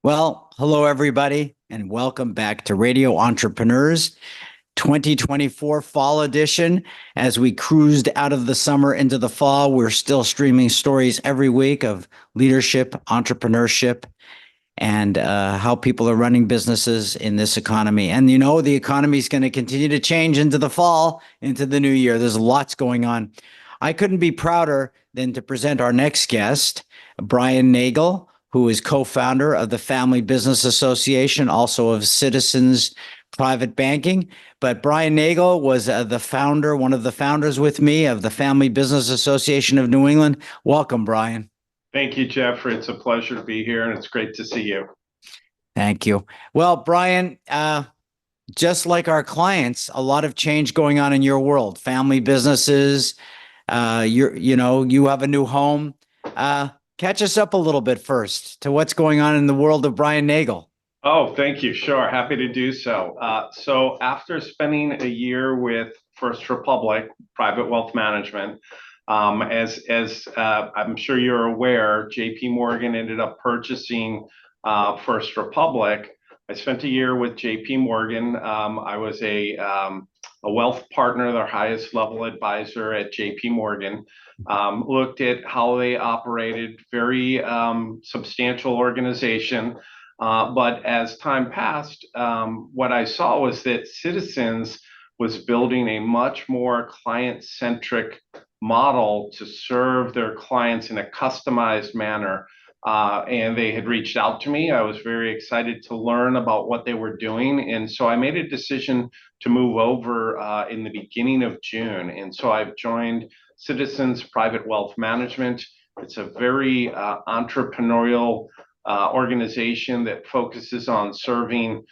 Well, hello, everybody, and welcome back to Radio Entrepreneurs 2024 Fall Edition. As we cruised out of the summer into the fall, we're still streaming stories every week of leadership, entrepreneurship, and how people are running businesses in this economy. And the economy is going to continue to change into the fall, into the new year. There's lots going on. I couldn't be prouder than to present our next guest, Brian Nagle, who is co-founder of the Family Business Association, also of Citizens Private Banking. But Brian Nagle was one of the founders with me of the Family Business Association of New England. Welcome, Brian. Thank you, Jeffrey. It's a pleasure to be here, and it's great to see you. Thank you. Well, Brian, just like our clients, a lot of change going on in your world. Family businesses, you have a new home. Catch us up a little bit first to what's going on in the world of Brian Nagle. Oh, thank you. Sure. Happy to do so. So after spending a year with First Republic Private Wealth Management, as I'm sure you're aware, JP Morgan ended up purchasing First Republic. I spent a year with JP Morgan. I was a wealth partner, their highest level advisor at JP Morgan. Looked at how they operated, very substantial organization. But as time passed, what I saw was that Citizens was building a much more client-centric model to serve their clients in a customized manner. And they had reached out to me. I was very excited to learn about what they were doing. And so I made a decision to move over in the beginning of June. And so I've joined Citizens Private Wealth Management. It's a very entrepreneurial organization that focuses on serving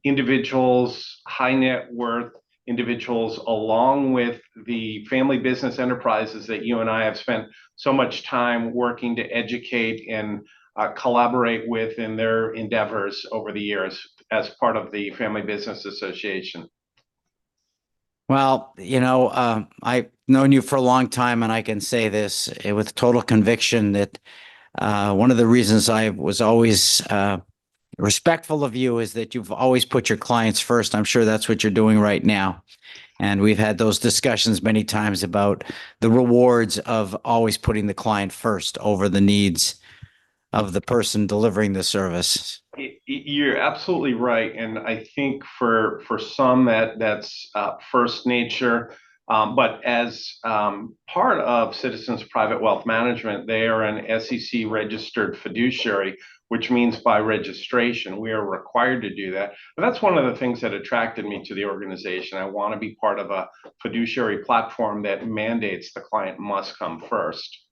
individuals, high net worth individuals, along with the family business enterprises that you and I have spent so much time working to educate and collaborate with in their endeavors over the years as part of the Family Business Association. Well, I've known you for a long time, and I can say this with total conviction that one of the reasons I was always respectful of you is that you've always put your clients first. I'm sure that's what you're doing right now. And we've had those discussions many times about the rewards of always putting the client first over the needs of the person delivering the service. You're absolutely right. And I think for some that's first nature. But as part of Citizens Private Wealth Management, they are an SEC registered fiduciary, which means by registration, we are required to do that. And that's one of the things that attracted me to the organization. I want to be part of a fiduciary platform that mandates the client must come first.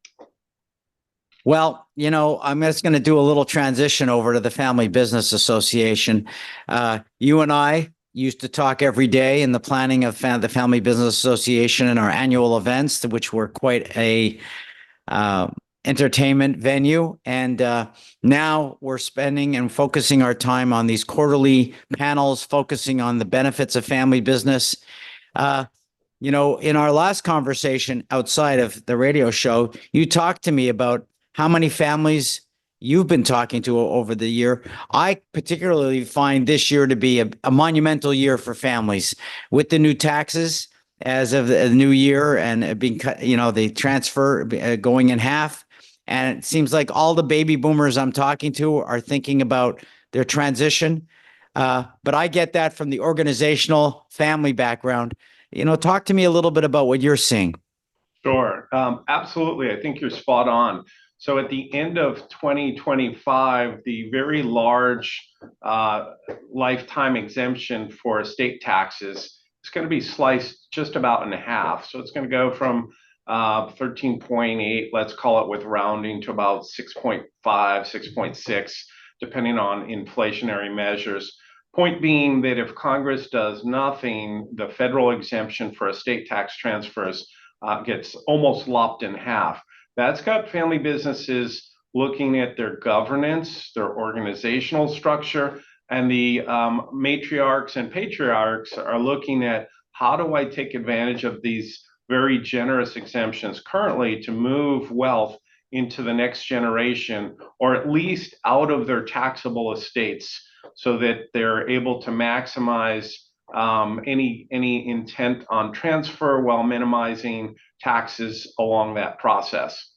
Well, I'm just going to do a little transition over to the Family Business Association. You and I used to talk every day in the planning of the Family Business Association and our annual events, which were quite a entertainment venue. And now we're spending and focusing our time on these quarterly panels, focusing on the benefits of family business. In our last conversation outside of the radio show, you talked to me about how many families you've been talking to over the year. I particularly find this year to be a monumental year for families with the new taxes as of the new year and being cut, the transfer going in half. And it seems like all the baby boomers I'm talking to are thinking about their transition. But I get that from the organizational family background. Talk to me a little bit about what you're seeing. Sure. Absolutely. I think you're spot on. So at the end of 2025, the very large lifetime exemption for estate taxes is going to be sliced just about in half. So it's going to go from 13.8, let's call it with rounding, to about 6.5, 6.6, depending on inflationary measures. Point being that if Congress does nothing, the federal exemption for estate tax transfers gets almost lopped in half. That's got family businesses looking at their governance, their organizational structure, and the matriarchs and patriarchs are looking at how do I take advantage of these very generous exemptions currently to move wealth into the next generation, or at least out of their taxable estates, so that they're able to maximize any intent on transfer while minimizing taxes along that process.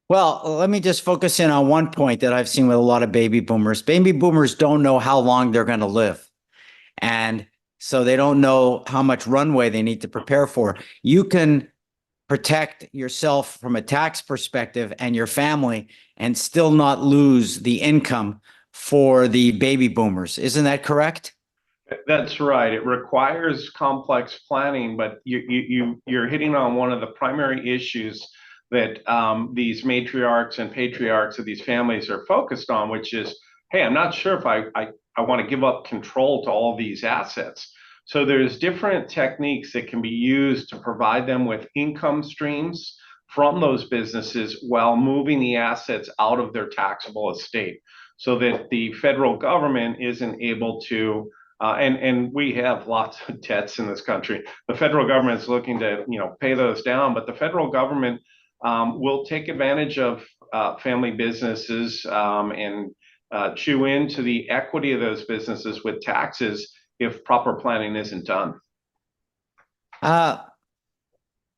Well, let me just focus in on one point that I've seen with a lot of baby boomers. Baby boomers don't know how long they're going to live. And so they don't know how much runway they need to prepare for. You can protect yourself from a tax perspective and your family and still not lose the income for the baby boomers. Isn't that correct? That's right. It requires complex planning, but you're hitting on one of the primary issues that these matriarchs and patriarchs of these families are focused on, which is, hey, I'm not sure if I want to give up control to all these assets. So there's different techniques that can be used to provide them with income streams from those businesses while moving the assets out of their taxable estate, so that the federal government isn't able to and we have lots of debts in this country. The federal government is looking to, pay those down, but the federal government will take advantage of family businesses and chew into the equity of those businesses with taxes if proper planning isn't done. Uh,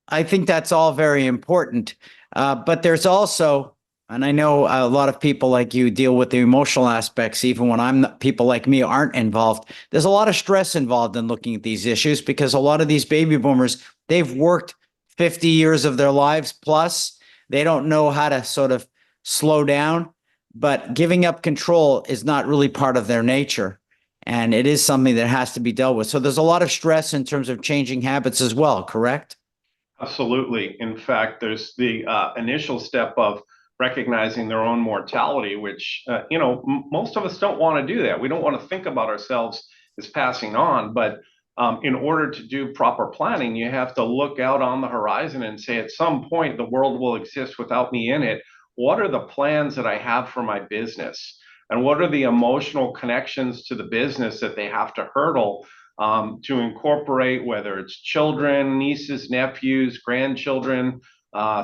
I think that's all very important. But there's also, and I know a lot of people like you deal with the emotional aspects, even when people like me aren't involved. There's a lot of stress involved in looking at these issues because a lot of these baby boomers, they've worked 50 years of their lives plus. They don't know how to sort of slow down, but giving up control is not really part of their nature. And it is something that has to be dealt with. So there's a lot of stress in terms of changing habits as well, correct? Absolutely. In fact, there's the initial step of recognizing their own mortality, which, most of us don't want to do that. We don't want to think about ourselves as passing on. But in order to do proper planning, you have to look out on the horizon and say, at some point, the world will exist without me in it. What are the plans that I have for my business? And what are the emotional connections to the business that they have to hurdle to incorporate, whether it's children, nieces, nephews, grandchildren,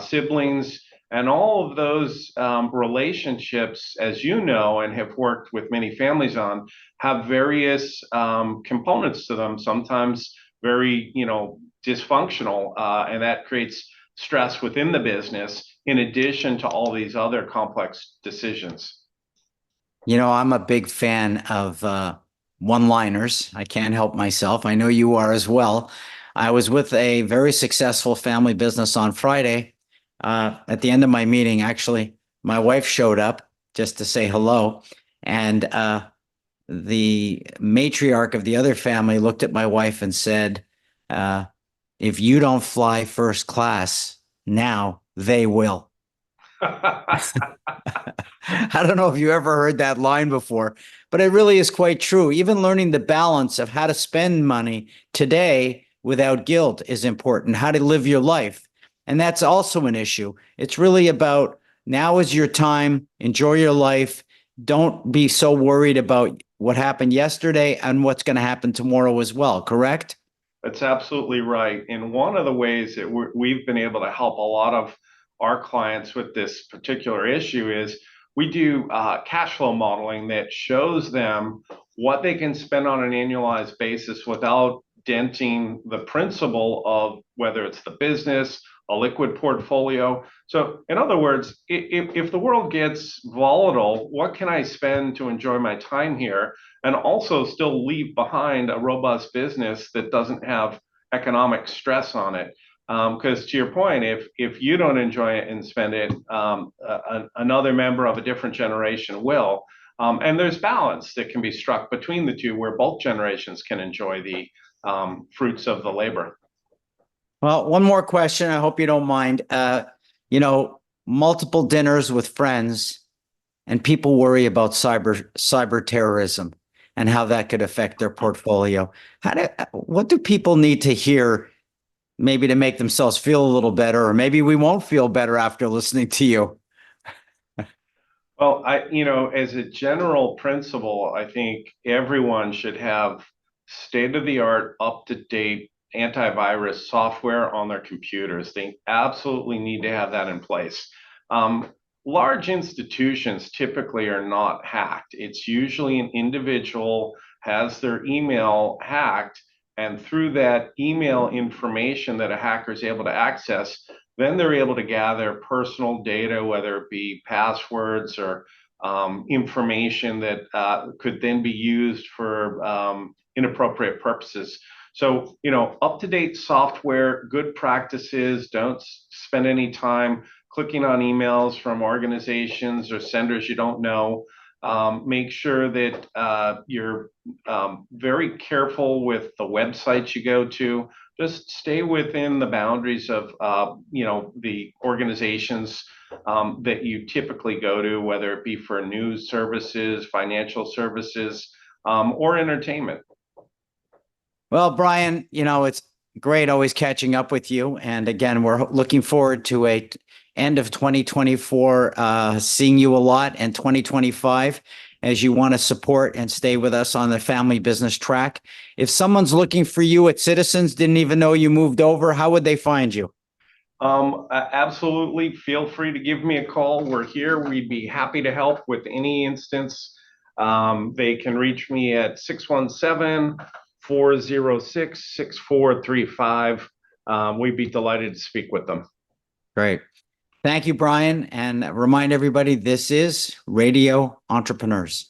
siblings, and all of those relationships, as you know, and have worked with many families on, have various components to them, sometimes very, dysfunctional, and that creates stress within the business, in addition to all these other complex decisions. I'm a big fan of one-liners. I can't help myself. I know you are as well. I was with a very successful family business on Friday. At the end of my meeting, actually, my wife showed up just to say hello. And the matriarch of the other family looked at my wife and said, if you don't fly first class now, they will. I don't know if you ever heard that line before, but it really is quite true. Even learning the balance of how to spend money today without guilt is important, how to live your life. And that's also an issue. It's really about now is your time, enjoy your life. Don't be so worried about what happened yesterday and what's going to happen tomorrow as well, correct? That's absolutely right. And one of the ways that we've been able to help a lot of our clients with this particular issue is we do cash flow modeling that shows them what they can spend on an annualized basis without denting the principal of whether it's the business, a liquid portfolio. So in other words, if the world gets volatile, what can I spend to enjoy my time here and also still leave behind a robust business that doesn't have economic stress on it? Because to your point, if you don't enjoy it and spend it, another member of a different generation will. And there's balance that can be struck between the two where both generations can enjoy the fruits of the labor. Well, one more question. I hope you don't mind. Multiple dinners with friends, and people worry about cyber terrorism and how that could affect their portfolio. What do people need to hear, maybe to make themselves feel a little better, or maybe we won't feel better after listening to you? Well, as a general principle, I think everyone should have state-of-the-art, up-to-date antivirus software on their computers. They absolutely need to have that in place. Large institutions typically are not hacked. It's usually an individual has their email hacked, and through that email information that a hacker is able to access, then they're able to gather personal data, whether it be passwords or information that could then be used for inappropriate purposes. So, up-to-date software, good practices, don't spend any time clicking on emails from organizations or senders you don't know. Make sure that you're very careful with the websites you go to. Just stay within the boundaries of the organizations that you typically go to, whether it be for news services, financial services, or entertainment. Well, Brian, it's great always catching up with you. And again, we're looking forward to a end of 2024, seeing you a lot, and 2025 as you want to support and stay with us on the family business track. If someone's looking for you at Citizens, didn't even know you moved over, how would they find you? Absolutely. Feel free to give me a call. We're here. We'd be happy to help with any instance. They can reach me at 617-406-6435. We'd be delighted to speak with them. Great. Thank you, Brian. And remind everybody, this is Radio Entrepreneurs.